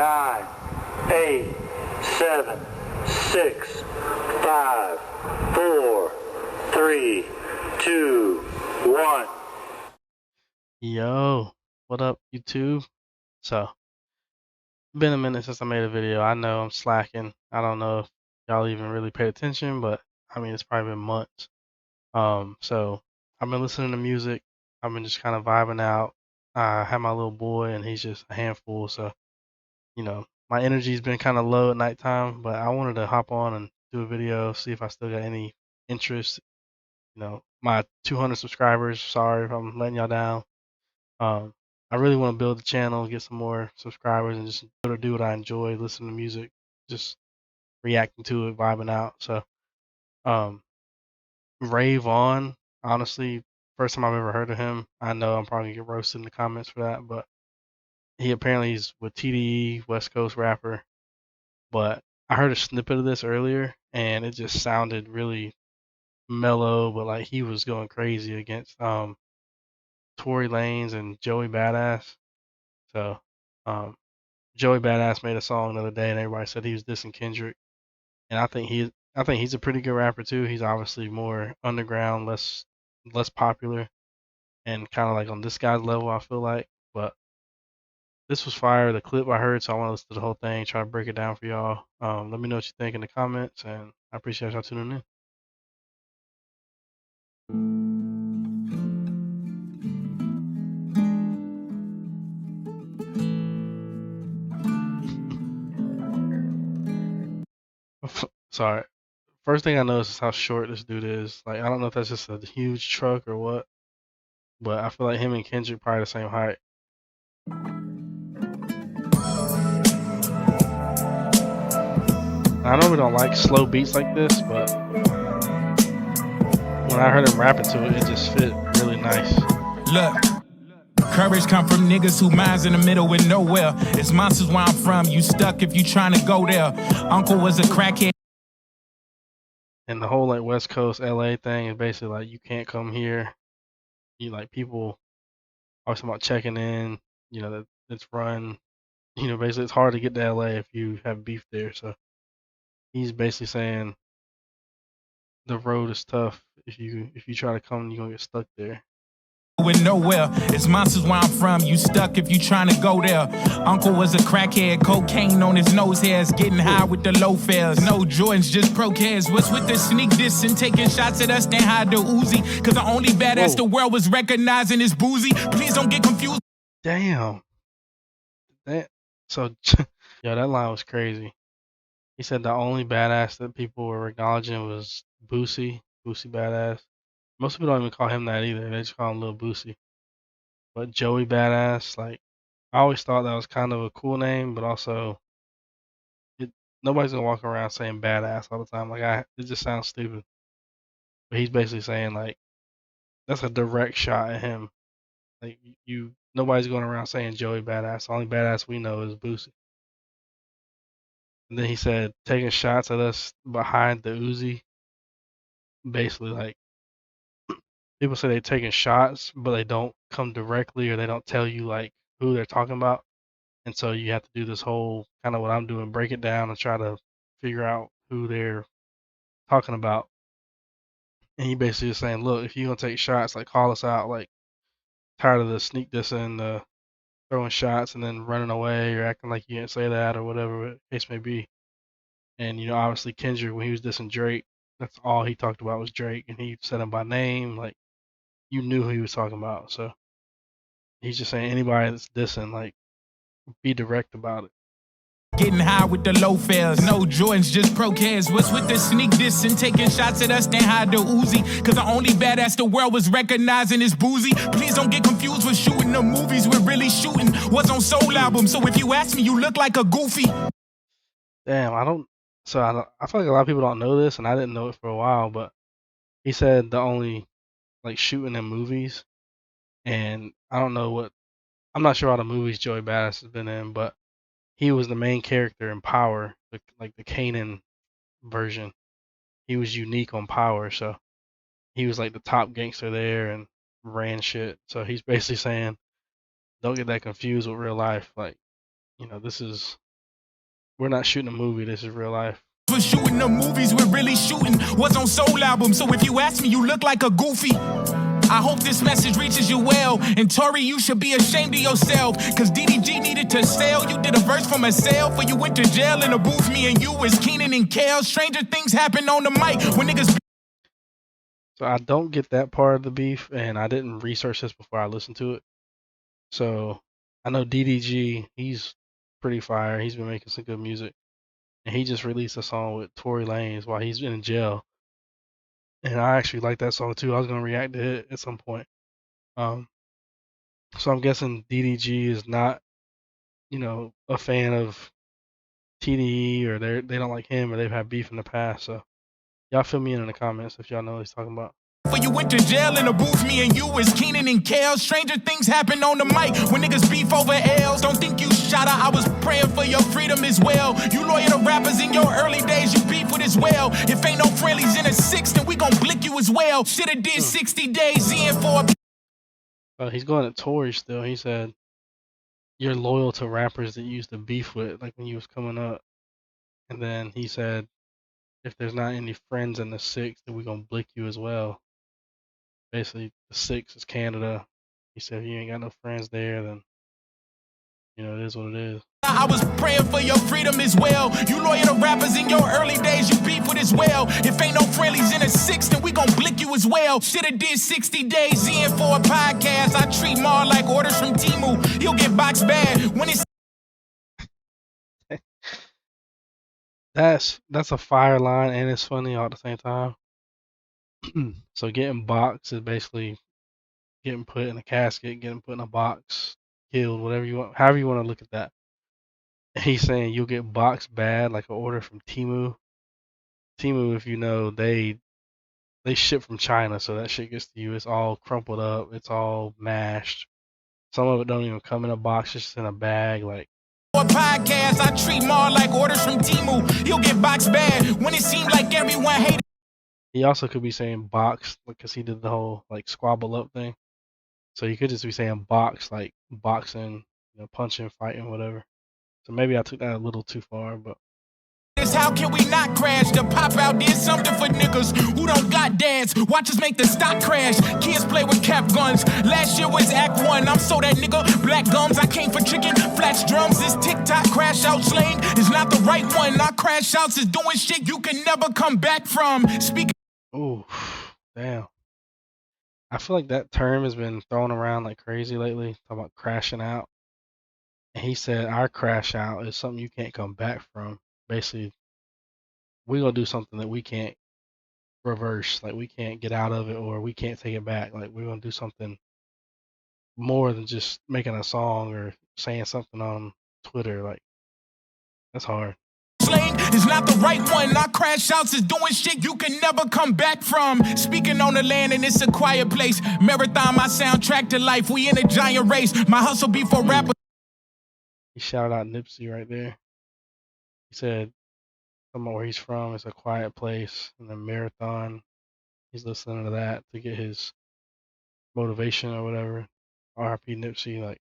9, 8, 7, 6, 5, 4, 3, 2, 1. Yo, what up, YouTube? So, been a minute since I made a video. I know I'm slacking. I don't know if y'all even really paid attention, but I mean, it's probably been months. So I've been listening to music. I've been just kind of vibing out. I have my little boy, and he's just a handful. So, my energy's been kind of low at nighttime, but I wanted to hop on and do a video, see if I still got any interest. My 200 subscribers, sorry if I'm letting y'all down. I really want to build the channel, get some more subscribers, and just be able to do what I enjoy, listen to music, just reacting to it, vibing out. So, um, Ray Vaughn, honestly, first time I've ever heard of him. I know I'm probably gonna get roasted in the comments for that, but he apparently is with TDE, West Coast rapper. But I heard a snippet of this earlier, and it just sounded really mellow, but like he was going crazy against Tory Lanez and Joey Badass. So, um, Joey Badass made a song the other day, and everybody said he was dissing Kendrick. And I think he's a pretty good rapper too. He's obviously more underground, less popular, and kind of like on this guy's level, I feel like. But this was fire. The clip I heard, so I want to listen to the whole thing, try to break it down for y'all. Let me know what you think in the comments, and I appreciate y'all tuning in. Sorry. First thing I noticed is how short this dude is. Like, I don't know if that's just a huge truck or what, but I feel like him and Kendrick probably the same height. I normally don't like slow beats like this, but when I heard him rapping to it, it just fit really nice. Look, courage come from niggas who minds in the middle with nowhere. It's monsters where I'm from. You stuck if you trying to go there. Uncle was a crackhead. And the whole like West Coast LA thing is basically like you can't come here. People always talking about checking in, that it's run. Basically it's hard to get to LA if you have beef there. So he's basically saying the road is tough. If you try to come, you're gonna get stuck there. With nowhere, it's monsters where I'm from. You stuck if you trying to go there. Uncle was a crackhead, cocaine on his nose hairs, getting high with the low fares. No Jordans, just pro cares. What's with the sneak diss and taking shots at us? Then hide the Uzi, cause the only badass the world was recognizing is boozy. Please don't get confused. Damn. That yeah, that line was crazy. He said the only badass that people were acknowledging was Boosie Badass. Most people don't even call him that either. They just call him Lil Boosie. But Joey Badass, like, I always thought that was kind of a cool name, but also, nobody's gonna walk around saying badass all the time. Like, it just sounds stupid. But he's basically saying like that's a direct shot at him. Like nobody's going around saying Joey Badass. The only badass we know is Boosie. And then he said taking shots at us behind the Uzi. Basically, like, people say they're taking shots, but they don't come directly or they don't tell you like who they're talking about. And so you have to do this whole kind of what I'm doing, break it down and try to figure out who they're talking about. And he basically is saying, look, if you're gonna take shots, like, call us out. Like, tired of the sneak dissing, the throwing shots and then running away or acting like you didn't say that or whatever the case may be. And obviously Kendrick, when he was dissing Drake, that's all he talked about was Drake, and he said him by name. Like, you knew who he was talking about. So he's just saying anybody that's dissing, like, be direct about it. Getting high with the low fares. No Jordans, just pro cares. What's with the sneak diss and taking shots at us? Then hide the Uzi, cause the only badass the world was recognizing is boozy. Please don't get confused with shooting the movies. We're really shooting what's on Soul album. So if you ask me, you look like a goofy. Damn, I feel like a lot of people don't know this, and I didn't know it for a while, but he said the only, like, shooting in movies, and I'm not sure all the movies Joey Badass has been in, but he was the main character in Power, like the Kanan version. He was unique on Power, so he was like the top gangster there and ran shit. So he's basically saying, don't get that confused with real life. Like, this is we're not shooting a movie. This is real life. We're shooting the movies we're really shooting. What's on Soul Album? So if you ask me, you look like a goofy. I hope this message reaches you well. And Tory, you should be ashamed of yourself. Cause DDG needed to sell. You did a verse from a sale. For you went to jail in a booth. Me and you was Keenan and Kel. Stranger things happen on the mic when niggas. So I don't get that part of the beef, and I didn't research this before I listened to it. So I know DDG, he's pretty fire. He's been making some good music. And he just released a song with Tory Lanez while he's been in jail. And I actually like that song too. I was gonna react to it at some point. So I'm guessing DDG is not, a fan of TDE, or they don't like him, or they've had beef in the past. So y'all fill me in the comments if y'all know what he's talking about. For you went to jail in a booth, me and you was Keenan and Kel. Stranger things happen on the mic when niggas beef over L's. Don't think you shot her, I was praying for your freedom as well. You loyal to rappers in your early days, you beef with as well. If ain't no friendlies in a six, then we gon' blick you as well. Shoulda did 60 days in for a... He's going at Tory still. He said, you're loyal to rappers that you used to beef with, like when you was coming up. And then he said, if there's not any friends in the six, then we gonna blick you as well. Basically, the six is Canada. He said, if you ain't got no friends there, then, it is what it is. I was praying for your freedom as well. You loyal to rappers in your early days, you beef with as well. If ain't no friendlies in a six, then we gon' blick you as well. Shoulda did 60 days in for a podcast. I treat Mar like orders from Timu. He'll get boxed bad when it's... That's a fire line, and it's funny all at the same time. So getting boxed is basically getting put in a casket, getting put in a box, killed, whatever you want, however you want to look at that. And he's saying you'll get boxed bad, like an order from Timu. Timu, if you know, they ship from China, so that shit gets to you. It's all crumpled up, it's all mashed. Some of it don't even come in a box, it's just in a bag, like. Podcast, I treat Mar like orders from Timu. He'll get boxed bad when it seemed like everyone hated. He also could be saying box because he did the whole like squabble up thing. So he could just be saying box, like boxing, punching, fighting, whatever. So maybe I took that a little too far, but. How can we not crash? The pop out did something for niggas who don't got dads. Watch us make the stock crash. Kids play with cap guns. Last year was Act 1. I'm so that nigga. Black gums, I came for chicken. Flats drums, this TikTok crash out slang is not the right one. Not crash outs is doing shit you can never come back from. Speaking. Oh, damn. I feel like that term has been thrown around like crazy lately. Talking about crashing out. And he said our crash out is something you can't come back from. Basically, we're gonna do something that we can't reverse, like we can't get out of it, or we can't take it back. Like we're gonna do something more than just making a song or saying something on Twitter. Like that's hard. Slang is not the right one. Not crash outs is doing shit you can never come back from. Speaking on the land and it's a quiet place. Marathon, my soundtrack to life. We in a giant race. My hustle be for rappers. He shouted out Nipsey right there. He said somewhere where he's from, it's a quiet place, and then Marathon, he's listening to that to get his motivation or whatever. RIP Nipsey, like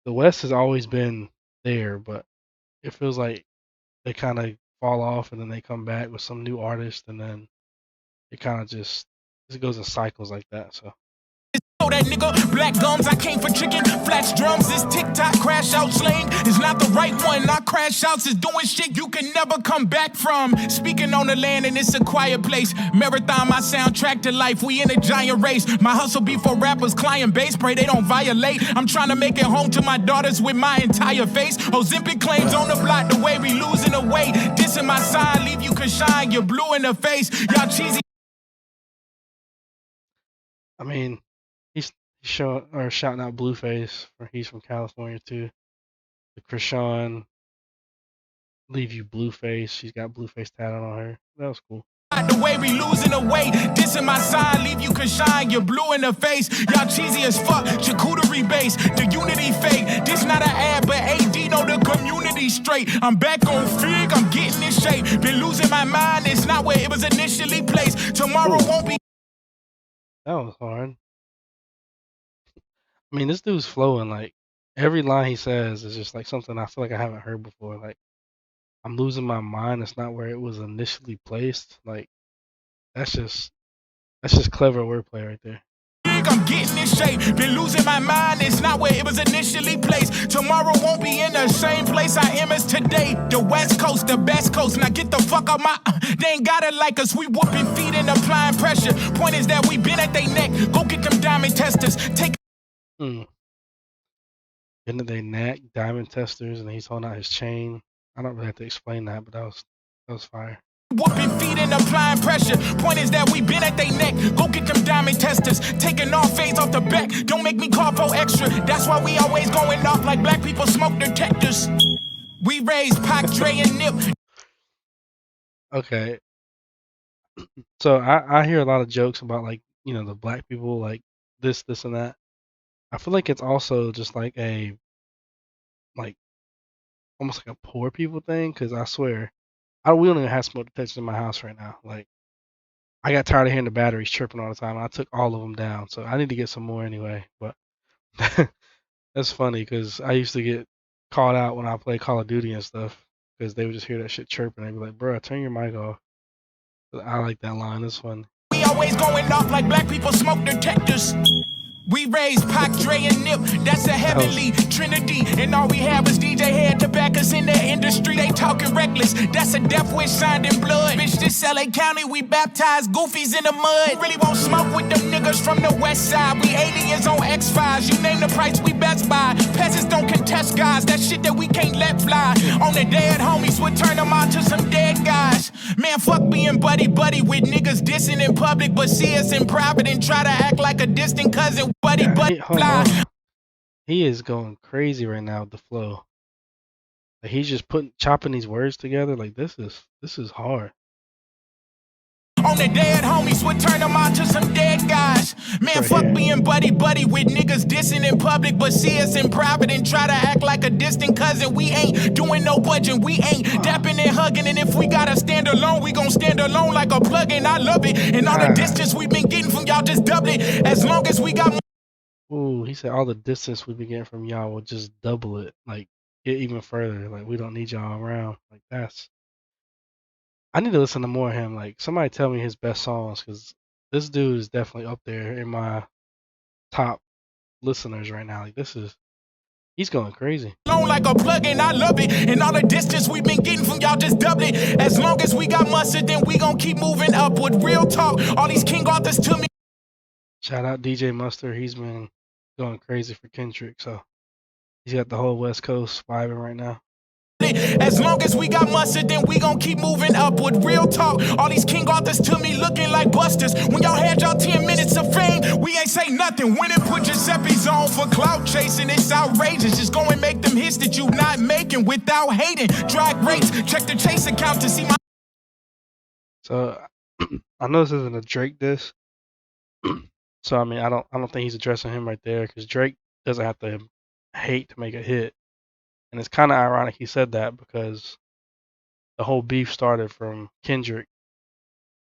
the West has always been there, but it feels like they kind of fall off and then they come back with some new artist, and then it kind of just it goes in cycles like that. So. So that nigga, black gums, I came for chicken. Flats drums, this TikTok crash out slang is not the right one. Not crash outs is doing shit you can never come back from. Speaking on the land and it's a quiet place. Marathon, my soundtrack to life. We in a giant race. My hustle be for rappers, client base. Pray they don't violate. I'm trying to make it home to my daughters with my entire face. Ozempic claims on the block, the way we losing the weight. Dissing my side, leave you can shine. You're blue in the face. Y'all cheesy. I mean, he's shouting out Blueface, for he's from California too. The Krishan, leave you Blueface. She's got Blueface tatted on her. That was cool. The way we losing the weight, dissing my side, leave you can shine. You're blue in the face. Y'all cheesy as fuck. Charcuterie base, the unity fake. This not an ad, but AD know the community straight. I'm back on Fig, I'm getting in shape. Been losing my mind, it's not where it was initially placed. Tomorrow won't be. That was hard. I mean, this dude's flowing. Like every line he says is just like something I feel like I haven't heard before. Like I'm losing my mind. It's not where it was initially placed. Like that's just clever wordplay right there. I'm getting in shape, been losing my mind, it's not where it was initially placed. Tomorrow won't be in the same place I am as today. The West Coast, the best coast, now get the fuck out my, they ain't got it like us, we whooping feet and applying pressure. Point is that we been at they neck, go get them diamond testers, take Into they neck, diamond testers, and he's holding out his chain. I don't really have to explain that, but that was fire. whooping feet and applying pressure. Point is that we been at they neck. Go get them diamond testers. Taking off fades off the back. Don't make me call for extra. That's why we always going off like black people smoke detectors. We raise Pac, Dre, and Nip. Okay. So I hear a lot of jokes about like, you know, the black people like this, and that. I feel like it's also just like almost like a poor people thing, because I swear, we don't even have smoke detectors in my house right now. Like, I got tired of hearing the batteries chirping all the time. I took all of them down, so I need to get some more anyway. But that's funny because I used to get called out when I play Call of Duty and stuff because they would just hear that shit chirping. They'd be like, "Bro, turn your mic off." But I like that line. It's fun. We always going off like black people smoke detectors. We raised Pac, Dre, and Nip. That's a heavenly trinity. And all we have is DJ Head to back us in the industry. They talking reckless. That's a death wish signed in blood. Bitch, this LA County, we baptized goofies in the mud. We really won't smoke with them niggas from the west side. We aliens on X-Files. You name the price, we best buy. Peasants don't contest guys. That shit that we can't let fly. On the dead homies, we'll turn them out to some dead guys. Man, fuck being buddy-buddy with niggas dissing in public, but see us in private and try to act like a distant cousin. He is going crazy right now with the flow. Like, he's just chopping these words together. Like this is hard. On the dead homies, we'll turn them out to some dead guys. Man, fuck being buddy-buddy with niggas dissing in public, but see us in private and try to act like a distant cousin. We ain't doing no budging, we ain't dapping and hugging, and if we gotta stand alone, we gon' stand alone like a plug-in. I love it, and all the distance we've been getting from y'all just double it. As long as we got. Ooh, he said all the distance we've been getting from y'all will just double it, like get even further. Like we don't need y'all around. Like I need to listen to more of him. Like somebody tell me his best songs, because this dude is definitely up there in my top listeners right now. Like he's going crazy. Like a plug-in, I love it, and all the distance we've been getting from y'all just double it. As long as we got mustard, then we gon' keep moving upward. Real talk, all these King Arthurs to me. Shout out DJ Mustard. He's been going crazy for Kendrick, so he's got the whole West Coast vibing right now. As long as we got mustard, then we gon' keep moving upward. Real talk, all these King Arthurs to me looking like busters. When y'all had y'all 10 minutes of fame, we ain't say nothing. When it put Giuseppe's on for clout chasing, it's outrageous. Just go and make them hits that you not making without hating. Drag rates, check the chase account to see my. So I know this isn't a Drake diss. So I mean, I don't think he's addressing him right there, because Drake doesn't have to hate to make a hit, and it's kind of ironic he said that because the whole beef started from Kendrick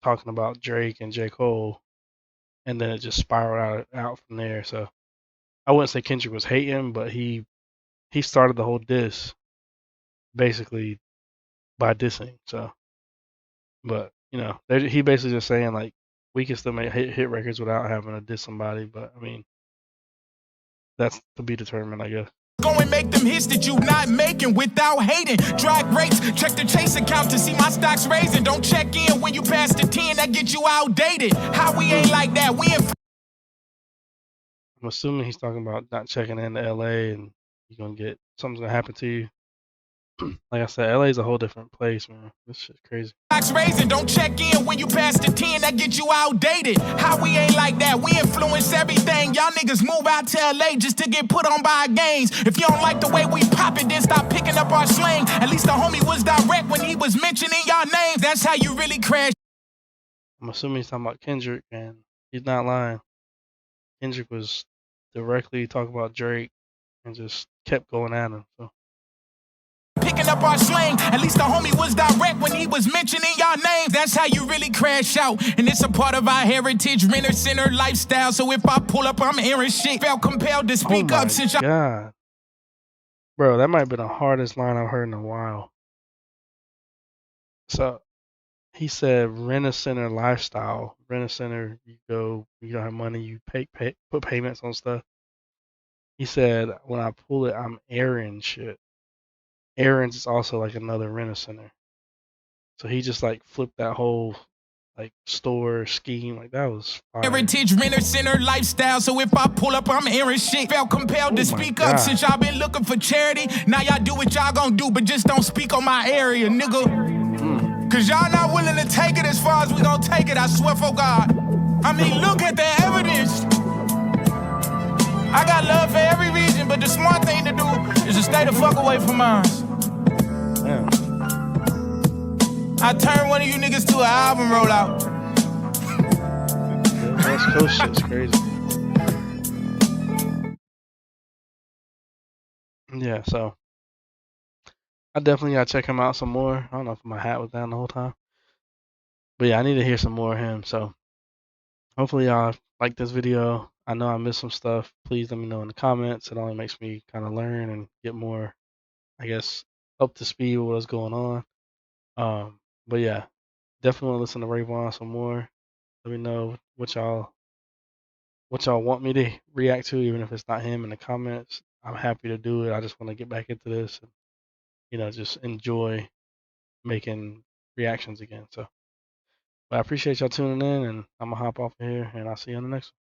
talking about Drake and J. Cole, and then it just spiraled out from there. So I wouldn't say Kendrick was hating, but he started the whole diss basically by dissing. So, but you know, he basically just saying like we can still make hit records without having to diss somebody. But I mean, that's to be determined, I guess. Go and make them hits that you not making without hating. Drag rates, check the chase account to see my stocks raising. Don't check in when you pass the 10, that get you outdated. How we ain't like that, we ain't. I'm assuming he's talking about not checking in to LA and you're gonna something's gonna happen to you. Like I said, LA is a whole different place, man. This shit's crazy. Raising, don't check in when you pass the 10, that get you outdated. How we ain't like that, we influence everything. Y'all niggas move out to LA just to get put on by our games. If you don't like the way we pop it, then stop picking up our slang. At least the homie was direct when he was mentioning y'all names. That's how you really crash. I'm assuming he's talking about Kendrick, and he's not lying. Kendrick was directly talking about Drake and just kept going at him. So. Picking up our slang, at least the homie was direct when he was mentioning y'all names. That's how you really crash out, and it's a part of our heritage, renter center lifestyle. So if I pull up, I'm hearing shit. Felt compelled to speak up since y'all. God, bro, that might have been the hardest line I've heard in a while. So he said rent a center lifestyle. Rent a center, you go, you don't have money, you put payments on stuff. He said when I pull it, I'm airing shit. Aaron's is also like another rent a center. So he just like flipped that whole like store scheme. Like that was fire. Heritage, renter center lifestyle. So if I pull up, I'm hearing shit. Felt compelled to speak up since y'all been looking for charity. Now y'all do what y'all gonna do, but just don't speak on my area, nigga. Cause y'all not willing to take it as far as we gonna take it, I swear for God. I mean, look at the evidence. I got love for every region, but the smart thing to do is to stay the fuck away from mine. Yeah. I turn one of you niggas to an album rollout. West Coast shit's crazy. Yeah, so I definitely gotta check him out some more. I don't know if my hat was down the whole time. But yeah, I need to hear some more of him. So hopefully y'all like this video. I know I missed some stuff. Please let me know in the comments. It only makes me kind of learn and get more, I guess, up to speed with what's going on. But yeah, definitely want to listen to Ray Vaughn some more. Let me know what y'all want me to react to, even if it's not him in the comments. I'm happy to do it. I just want to get back into this and, you know, just enjoy making reactions again. So, but I appreciate y'all tuning in, and I'm gonna hop off of here, and I'll see you on the next one.